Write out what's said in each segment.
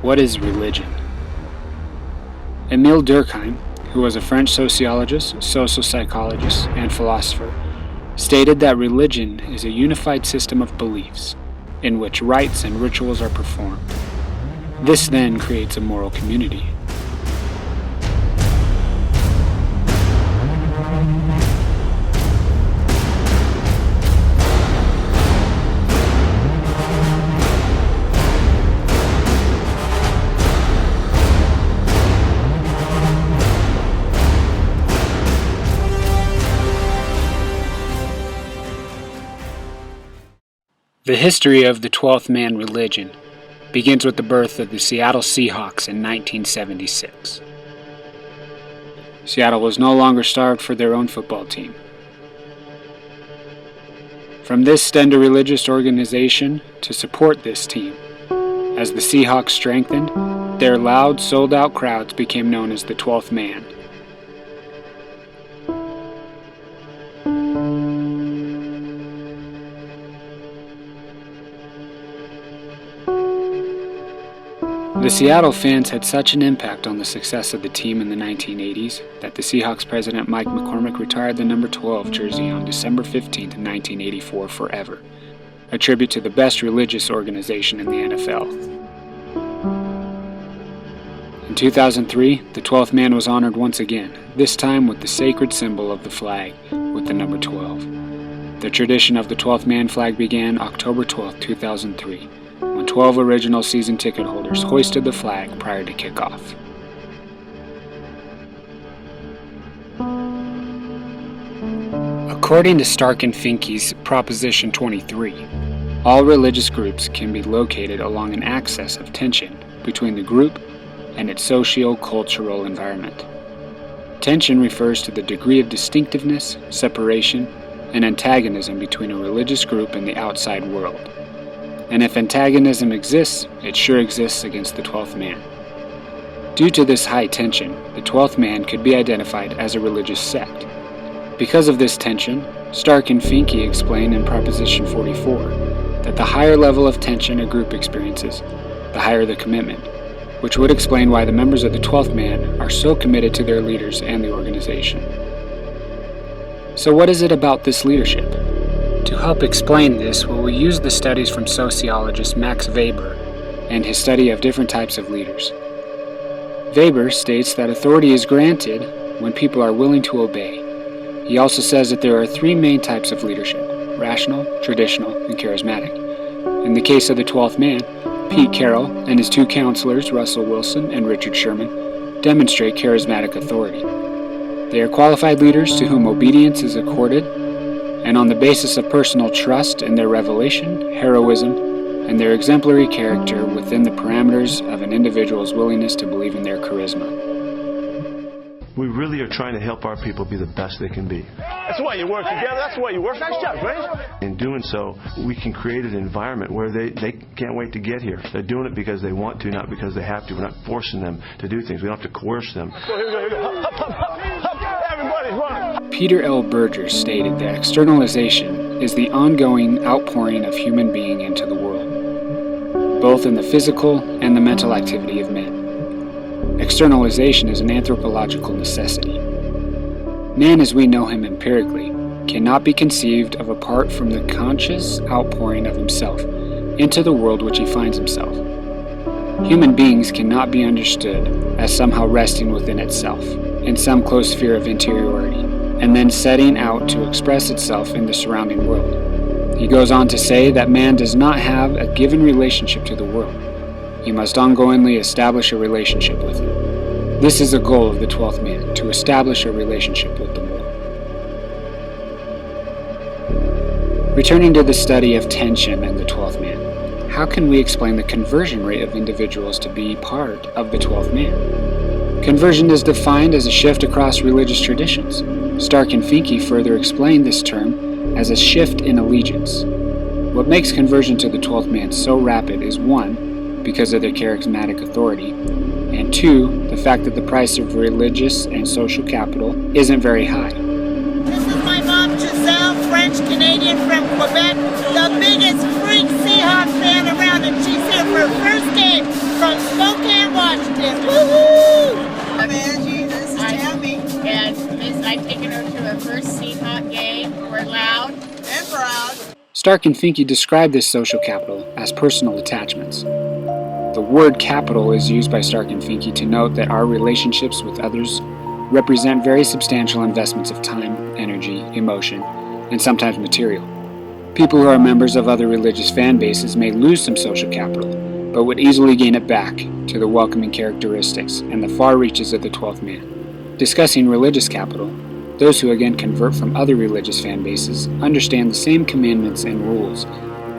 What is religion? Émile Durkheim, who was a French sociologist, social psychologist, and philosopher, stated that religion is a unified system of beliefs in which rites and rituals are performed. This then creates a moral community. The history of the 12th man religion begins with the birth of the Seattle Seahawks in 1976. Seattle was no longer starved for their own football team. From this stemmed a religious organization to support this team. As the Seahawks strengthened, their loud, sold-out crowds became known as the 12th man. The Seattle fans had such an impact on the success of the team in the 1980s that the Seahawks president Mike McCormick retired the number 12 jersey on December 15, 1984 forever, a tribute to the best religious organization in the NFL. In 2003, the 12th man was honored once again, this time with the sacred symbol of the flag with the number 12. The tradition of the 12th man flag began October 12, 2003. When 12 original season ticket holders hoisted the flag prior to kickoff. According to Stark and Finke's Proposition 23, all religious groups can be located along an axis of tension between the group and its socio-cultural environment. Tension refers to the degree of distinctiveness, separation, and antagonism between a religious group and the outside world. And if antagonism exists, it sure exists against the 12th man. Due to this high tension, the 12th man could be identified as a religious sect. Because of this tension, Stark and Finke explain in Proposition 44 that the higher level of tension a group experiences, the higher the commitment, which would explain why the members of the 12th man are so committed to their leaders and the organization. So what is it about this leadership? To help explain this, we will use the studies from sociologist Max Weber and his study of different types of leaders. Weber states that authority is granted when people are willing to obey. He also says that there are three main types of leadership: rational, traditional, and charismatic. In the case of the 12th man, Pete Carroll and his two counselors, Russell Wilson and Richard Sherman, demonstrate charismatic authority. They are qualified leaders to whom obedience is accorded, and on the basis of personal trust in their revelation, heroism, and their exemplary character within the parameters of an individual's willingness to believe in their charisma. We really are trying to help our people be the best they can be. That's why you work together. That's why you work. Nice job, Grace. In doing so, we can create an environment where they can't wait to get here. They're doing it because they want to, not because they have to. We're not forcing them to do things. We don't have to coerce them. So here we go. Hop, hop, hop, hop. Everybody's running. Peter L. Berger stated that externalization is the ongoing outpouring of human being into the world, both in the physical and the mental activity of men. Externalization is an anthropological necessity. Man as we know him empirically cannot be conceived of apart from the conscious outpouring of himself into the world which he finds himself. Human beings cannot be understood as somehow resting within itself, in some close sphere of interiority, and then setting out to express itself in the surrounding world. He goes on to say that man does not have a given relationship to the world. He must ongoingly establish a relationship with it. This is a goal of the 12th man, to establish a relationship with the world. Returning to the study of tension and the 12th man, how can we explain the conversion rate of individuals to be part of the 12th man? Conversion is defined as a shift across religious traditions. Stark and Finke further explain this term as a shift in allegiance. What makes conversion to the 12th man so rapid is 1, because of their charismatic authority, and 2, the fact that the price of religious and social capital isn't very high. This is my mom, Giselle, French-Canadian from Quebec, the biggest freak Seahawks fan around, and she's here for her first game from Smoke Stark and Finke describe this social capital as personal attachments. The word capital is used by Stark and Finke to note that our relationships with others represent very substantial investments of time, energy, emotion, and sometimes material. People who are members of other religious fan bases may lose some social capital, but would easily gain it back to the welcoming characteristics and the far reaches of the 12th man. Discussing religious capital, those who again convert from other religious fan bases understand the same commandments and rules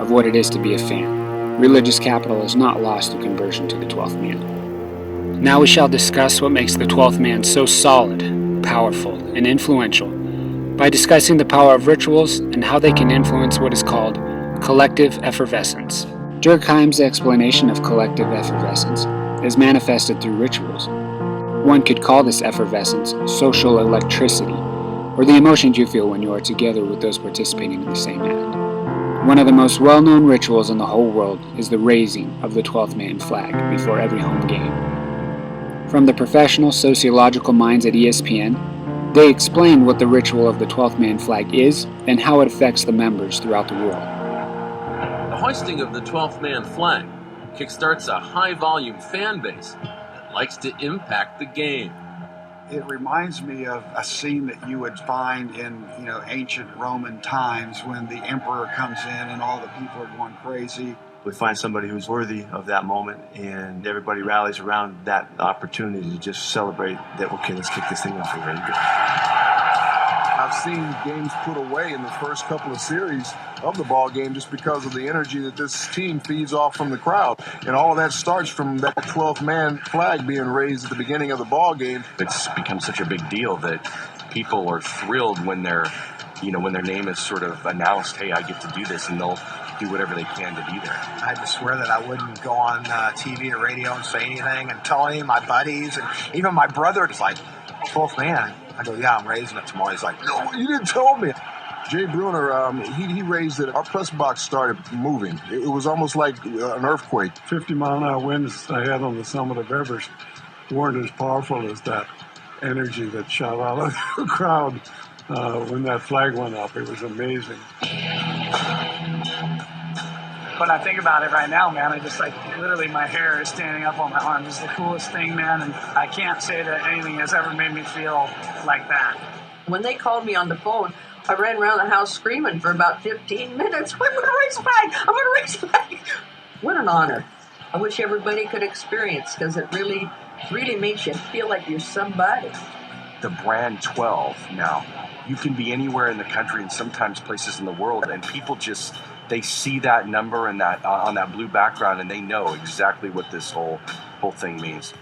of what it is to be a fan. Religious capital is not lost through conversion to the 12th man. Now we shall discuss what makes the 12th man so solid, powerful, and influential by discussing the power of rituals and how they can influence what is called collective effervescence. Durkheim's explanation of collective effervescence is manifested through rituals. One could call this effervescence social electricity, or the emotions you feel when you are together with those participating in the same act. One of the most well-known rituals in the whole world is the raising of the 12th man flag before every home game. From the professional sociological minds at ESPN, they explain what the ritual of the 12th man flag is and how it affects the members throughout the world. The hoisting of the 12th man flag kickstarts a high-volume fan base that likes to impact the game. It reminds me of a scene that you would find in, ancient Roman times when the emperor comes in and all the people are going crazy. We find somebody who's worthy of that moment, and everybody rallies around that opportunity to just celebrate that, okay, let's kick this thing off already. I've seen games put away in the first couple of series of the ball game just because of the energy that this team feeds off from the crowd. And all of that starts from that 12th man flag being raised at the beginning of the ball game. It's become such a big deal that people are thrilled when their name is sort of announced, hey, I get to do this, and they'll do whatever they can to be there. I had to swear that I wouldn't go on TV or radio and say anything, and tell any of my buddies, and even my brother was like, 12th man. I go, yeah, I'm raising it tomorrow. He's like, no, you didn't tell me. Jay Bruner, he raised it. Our press box started moving. It was almost like an earthquake. 50-mile-an-hour winds I had on the summit of Everest weren't as powerful as that energy that shot out of the crowd when that flag went up. It was amazing. When I think about it right now, man, I just literally my hair is standing up on my arms. It's the coolest thing, man, and I can't say that anything has ever made me feel like that. When they called me on the phone, I ran around the house screaming for about 15 minutes. I'm going to raise the flag! I'm going to raise the flag! What an honor. I wish everybody could experience, because it really, really makes you feel like you're somebody. The brand 12 now, you can be anywhere in the country and sometimes places in the world, and people just, they see that number and that on that blue background, and they know exactly what this whole thing means.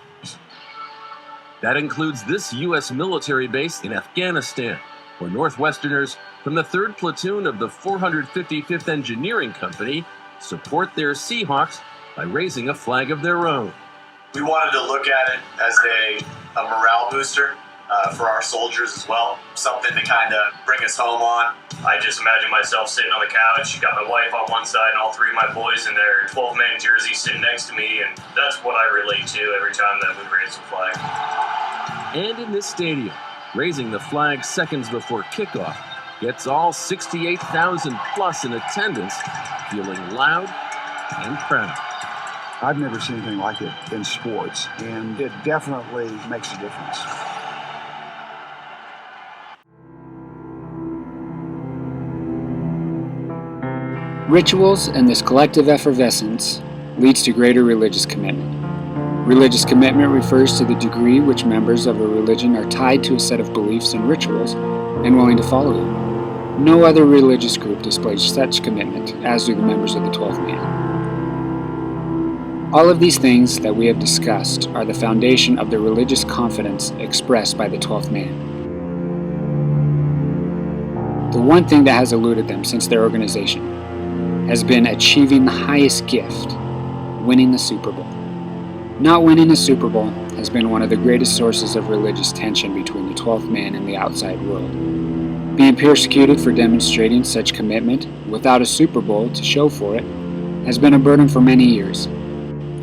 That includes this U.S. military base in Afghanistan, where Northwesterners from the 3rd Platoon of the 455th Engineering Company support their Seahawks by raising a flag of their own. We wanted to look at it as a morale booster for our soldiers as well, something to kind of bring us home on. I just imagine myself sitting on the couch, got my wife on one side and all 3 of my boys in their 12-man jerseys sitting next to me, and that's what I relate to every time that we raise the flag. And in this stadium, raising the flag seconds before kickoff gets all 68,000 plus in attendance feeling loud and proud. I've never seen anything like it in sports, and it definitely makes a difference. Rituals and this collective effervescence leads to greater religious commitment. Religious commitment refers to the degree which members of a religion are tied to a set of beliefs and rituals and willing to follow them. No other religious group displays such commitment as do the members of the 12th man. All of these things that we have discussed are the foundation of the religious confidence expressed by the 12th man. The one thing that has eluded them since their organization has been achieving the highest gift, winning the Super Bowl. Not winning a Super Bowl has been one of the greatest sources of religious tension between the 12th man and the outside world. Being persecuted for demonstrating such commitment without a Super Bowl to show for it has been a burden for many years,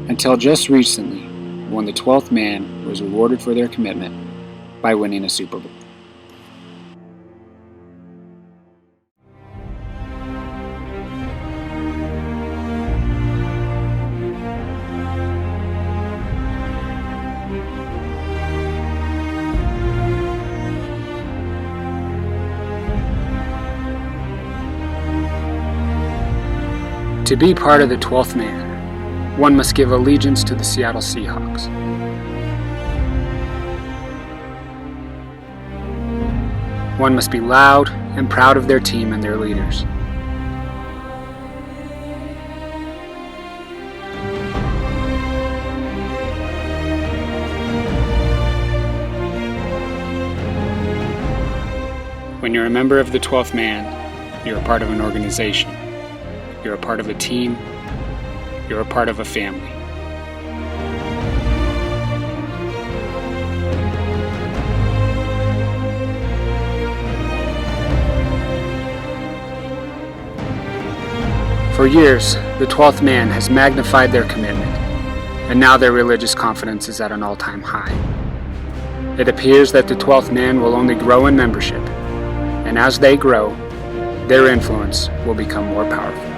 until just recently when the 12th man was rewarded for their commitment by winning a Super Bowl. To be part of the 12th man, one must give allegiance to the Seattle Seahawks. One must be loud and proud of their team and their leaders. When you're a member of the 12th man, you're a part of an organization. You're a part of a team. You're a part of a family. For years, the 12th man has magnified their commitment, and now their religious confidence is at an all-time high. It appears that the 12th man will only grow in membership, and as they grow, their influence will become more powerful.